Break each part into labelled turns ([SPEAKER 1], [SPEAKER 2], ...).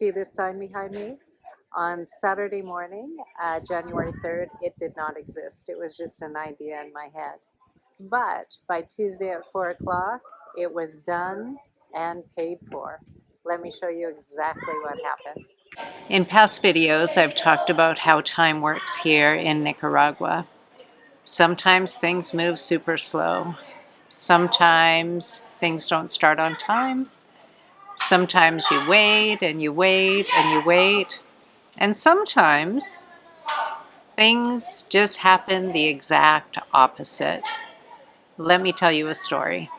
[SPEAKER 1] see this sign behind me? On Saturday morning, January 3rd, it did not exist. It was just an idea in my head. But by Tuesday at 4 o'clock, it was done and paid for. Let me show you exactly what happened. In past videos, I've talked about how time works here in Nicaragua. Sometimes things move super slow. Sometimes things don't start on time. Sometimes you wait and you wait and you wait. And sometimes things just happen the exact opposite. Let me tell you a story.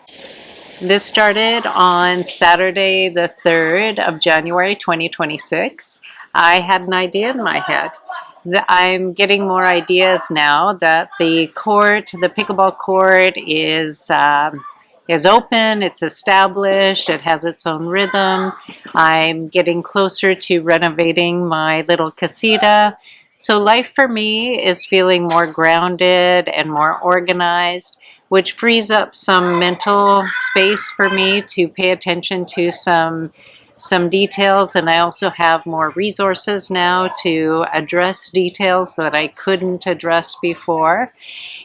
[SPEAKER 1] This started on Saturday the 3rd of January 2026. I had an idea in my head. I'm getting more ideas now that the pickleball court is open, it's established, it has its own rhythm. I'm getting closer to renovating my little casita. So life for me is feeling more grounded and more organized, which frees up some mental space for me to pay attention to some details, and I also have more resources now to address details that I couldn't address before.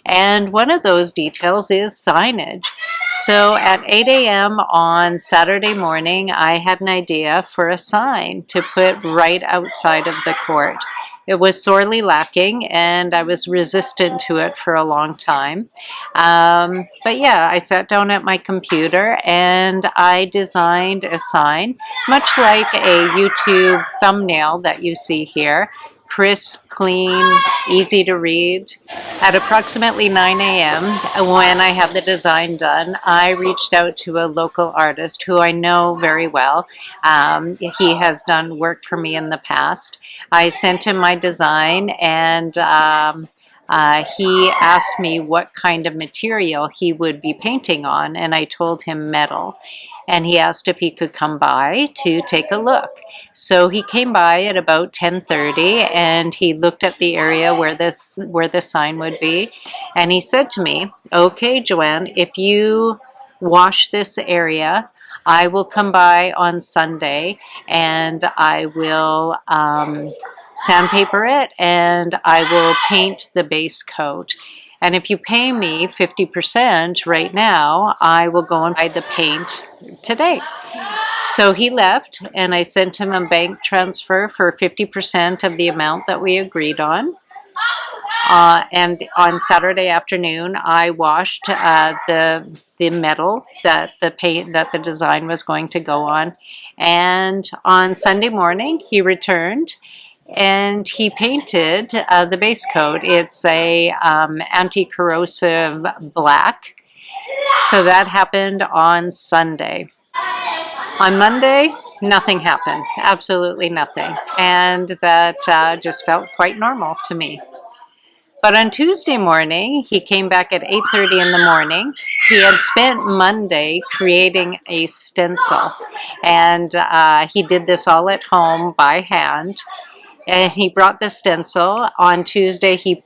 [SPEAKER 1] And one of those details is signage. So at 8 a.m. on Saturday morning, I had an idea for a sign to put right outside of the court. It was sorely lacking, and I was resistant to it for a long time. But yeah, I sat down at my computer and I designed a sign, much like a YouTube thumbnail that you see here. Crisp, clean, easy to read. At approximately 9 a.m., when I had the design done, I reached out to a local artist who I know very well. He has done work for me in the past. I sent him my design, and he asked me what kind of material he would be painting on, and I told him metal. And he asked if he could come by to take a look. So he came by at about 10:30, and he looked at the area where the sign would be, and he said to me, "Okay, Joanne, if you wash this area, I will come by on Sunday and I will sandpaper it, and I will paint the base coat. And if you pay me 50% right now, I will go and buy the paint today." So he left, and I sent him a bank transfer for 50% of the amount that we agreed on. And on Saturday afternoon, I washed the metal that the design was going to go on. And on Sunday morning, he returned, and he painted the base coat. It's a anti-corrosive black. So that happened on Sunday. On Monday, nothing happened, absolutely nothing. And that just felt quite normal to me. But on Tuesday morning, he came back at 8:30 in the morning. He had spent Monday creating a stencil, and he did this all at home by hand. And he brought the stencil. On Tuesday, he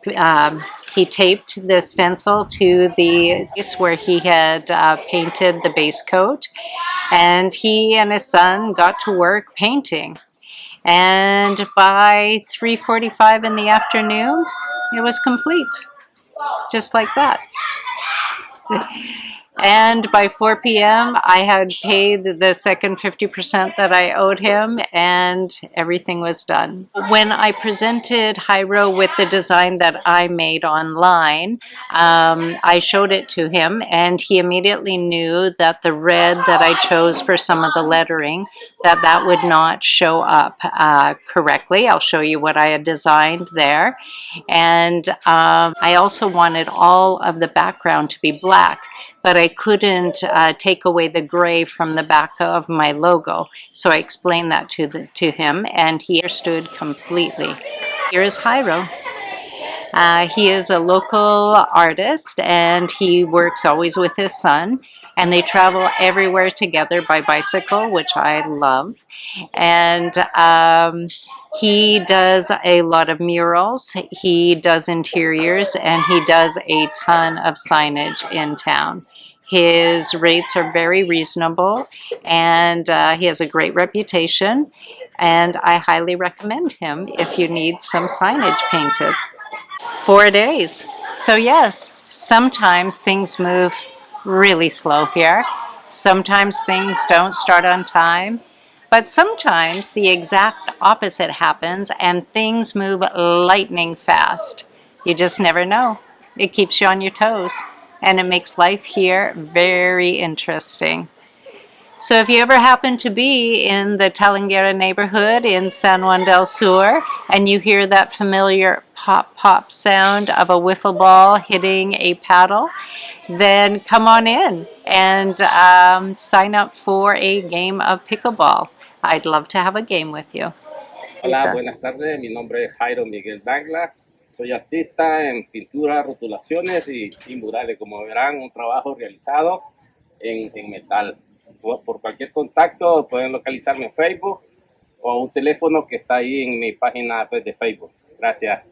[SPEAKER 1] taped the stencil to the place where he had painted the base coat. And he and his son got to work painting. And by 3:45 in the afternoon, it was complete. Just like that. And by 4 p.m., I had paid the second 50% that I owed him, and everything was done. When I presented Jairo with the design that I made online, I showed it to him, and he immediately knew that the red that I chose for some of the lettering, that would not show up correctly. I'll show you what I had designed there. And I also wanted all of the background to be black, but I couldn't take away the gray from the back of my logo. So I explained that to him, and he understood completely. Here is Jairo. He is a local artist, and he works always with his son, and they travel everywhere together by bicycle, which I love. And he does a lot of murals, he does interiors, and he does a ton of signage in town. His rates are very reasonable, and he has a great reputation. And I highly recommend him if you need some signage painted. 4 days. So yes, sometimes things move really slow here. Sometimes things don't start on time. But sometimes the exact opposite happens and things move lightning fast. You just never know. It keeps you on your toes and it makes life here very interesting. So if you ever happen to be in the Talanguera neighborhood in San Juan del Sur and you hear that familiar pop pop sound of a wiffle ball hitting a paddle, then come on in and sign up for a game of pickleball. I'd love to have a game with you.
[SPEAKER 2] Hola, buenas tardes. Mi nombre es Jairo Miguel Dangla. Soy artista en pintura, rotulaciones y murales. Como verán, un trabajo realizado en metal. Por cualquier contacto pueden localizarme en Facebook o un teléfono que está ahí en mi página de Facebook. Gracias.